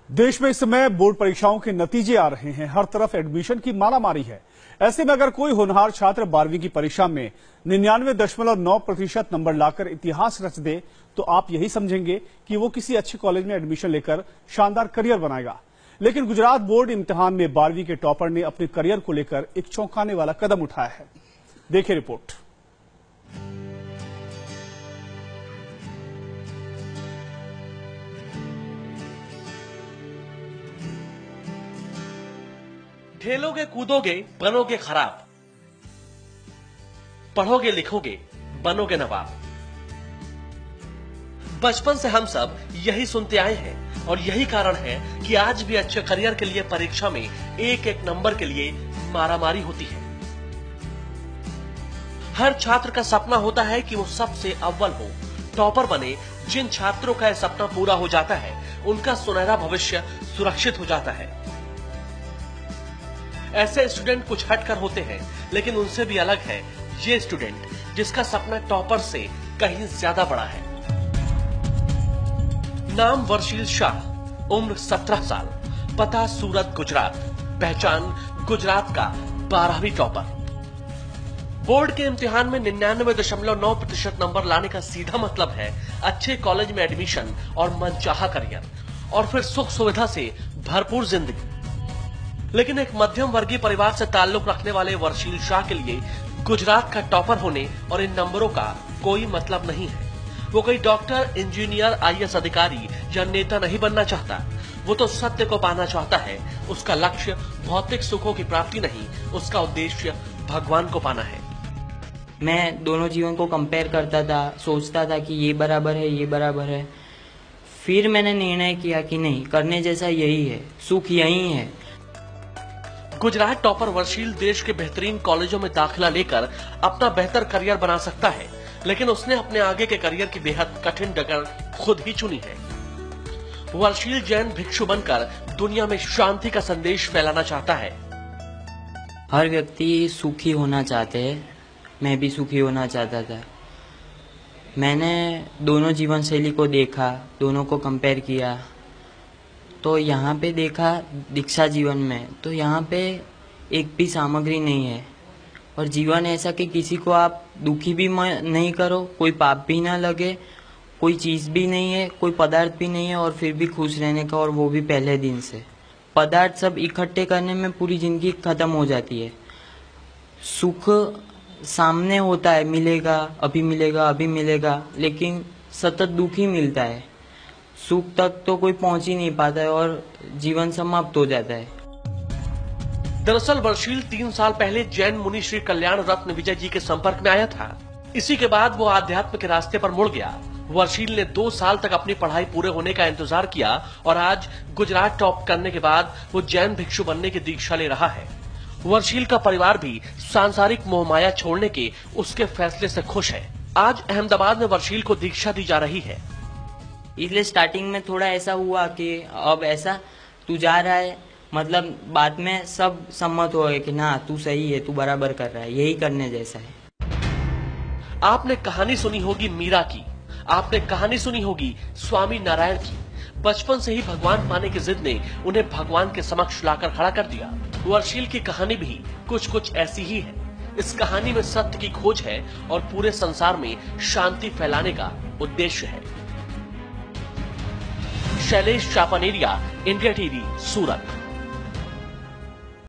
देश में इस समय बोर्ड परीक्षाओं के नतीजे आ रहे हैं। हर तरफ एडमिशन की मारामारी है। ऐसे में अगर कोई होनहार छात्र 12वीं की परीक्षा में 99.9% नंबर लाकर इतिहास रच दे तो आप यही समझेंगे कि वो किसी अच्छे कॉलेज में एडमिशन लेकर शानदार करियर बनाएगा। लेकिन गुजरात बोर्ड इम्तिहान में 12वीं के टॉपर ने अपने करियर को लेकर एक चौंकाने वाला कदम उठाया है। देखिए रिपोर्ट। खेलोगे कूदोगे बनोगे खराब, पढ़ोगे लिखोगे बनोगे नवाब। बचपन से हम सब यही सुनते आए हैं और यही कारण है कि आज भी अच्छे करियर के लिए परीक्षा में एक एक नंबर के लिए मारामारी होती है। हर छात्र का सपना होता है कि वो सबसे अव्वल हो, टॉपर बने। जिन छात्रों का यह सपना पूरा हो जाता है उनका सुनहरा भविष्य सुरक्षित हो जाता है। ऐसे स्टूडेंट कुछ हटकर होते हैं, लेकिन उनसे भी अलग है ये स्टूडेंट जिसका सपना टॉपर से कहीं ज्यादा बड़ा है। नाम वर्षील शाह, उम्र 17 साल, पता सूरत गुजरात, पहचान गुजरात का 12वीं टॉपर। बोर्ड के इम्तिहान में 99.9% नंबर लाने का सीधा मतलब है अच्छे कॉलेज में एडमिशन और मनचाहा करियर और फिर सुख सुविधा से भरपूर जिंदगी। लेकिन एक मध्यम वर्गीय परिवार से ताल्लुक रखने वाले वर्षील शाह के लिए गुजरात का टॉपर होने और इन नंबरों का कोई मतलब नहीं है। वो कोई डॉक्टर, इंजीनियर, आईएएस अधिकारी या नेता नहीं बनना चाहता। वो तो सत्य को पाना चाहता है। उसका लक्ष्य भौतिक सुखों की प्राप्ति नहीं, उसका उद्देश्य भगवान को पाना है। मैं दोनों जीवन को कंपेयर करता था, सोचता था कि ये बराबर है, ये बराबर है। फिर मैंने निर्णय किया कि नहीं, करने जैसा यही है, सुख यही है। गुजरात टॉपर वर्षील देश के बेहतरीन कॉलेजों में दाखिला लेकर अपना बेहतर करियर बना सकता है, लेकिन उसने अपने आगे के करियर की बेहद कठिन डगर खुद ही चुनी है। वर्षील जैन भिक्षु बनकर दुनिया में शांति का संदेश फैलाना चाहता है। हर व्यक्ति सुखी होना चाहते हैं, मैं भी सुखी होना चाहता था। मैंने दोनों जीवन शैली को देखा, दोनों को कंपेयर किया, तो यहाँ पे देखा दीक्षा जीवन में, तो यहाँ पे एक भी सामग्री नहीं है। और जीवन ऐसा कि किसी को आप दुखी भी नहीं करो, कोई पाप भी ना लगे, कोई चीज़ भी नहीं है, कोई पदार्थ भी नहीं है और फिर भी खुश रहने का, और वो भी पहले दिन से। पदार्थ सब इकट्ठे करने में पूरी जिंदगी खत्म हो जाती है। सुख सामने होता है, मिलेगा, अभी मिलेगा, अभी मिलेगा, लेकिन सतत दुख ही मिलता है। सुख तक तो कोई पहुंच ही नहीं पाता है और जीवन समाप्त हो जाता है। दरअसल वर्षील 3 साल पहले जैन मुनि श्री कल्याण रत्न विजय जी के संपर्क में आया था। इसी के बाद वो आध्यात्म के रास्ते पर मुड़ गया। वर्षील ने 2 साल तक अपनी पढ़ाई पूरे होने का इंतजार किया और आज गुजरात टॉप करने के बाद वो जैन भिक्षु बनने की दीक्षा ले रहा है। वर्षील का परिवार भी सांसारिक मोहमाया छोड़ने के उसके फैसले से खुश है। आज अहमदाबाद में वर्षील को दीक्षा दी जा रही है। इसलिए स्टार्टिंग में थोड़ा ऐसा हुआ कि अब ऐसा तू जा रहा है, मतलब बाद में सब सम्मत हो गए कि ना तू सही है, तू बराबर कर रहा है, यही करने जैसा है। आपने कहानी सुनी होगी मीरा की, आपने कहानी सुनी होगी स्वामी नारायण की। बचपन से ही भगवान पाने की जिद ने उन्हें भगवान के समक्ष लाकर खड़ा कर दिया। वर्षील की कहानी भी कुछ कुछ ऐसी ही है। इस कहानी में सत्य की खोज है और पूरे संसार में शांति फैलाने का उद्देश्य है। शैलेश चापानेरिया, इंडिया टीवी, सूरत।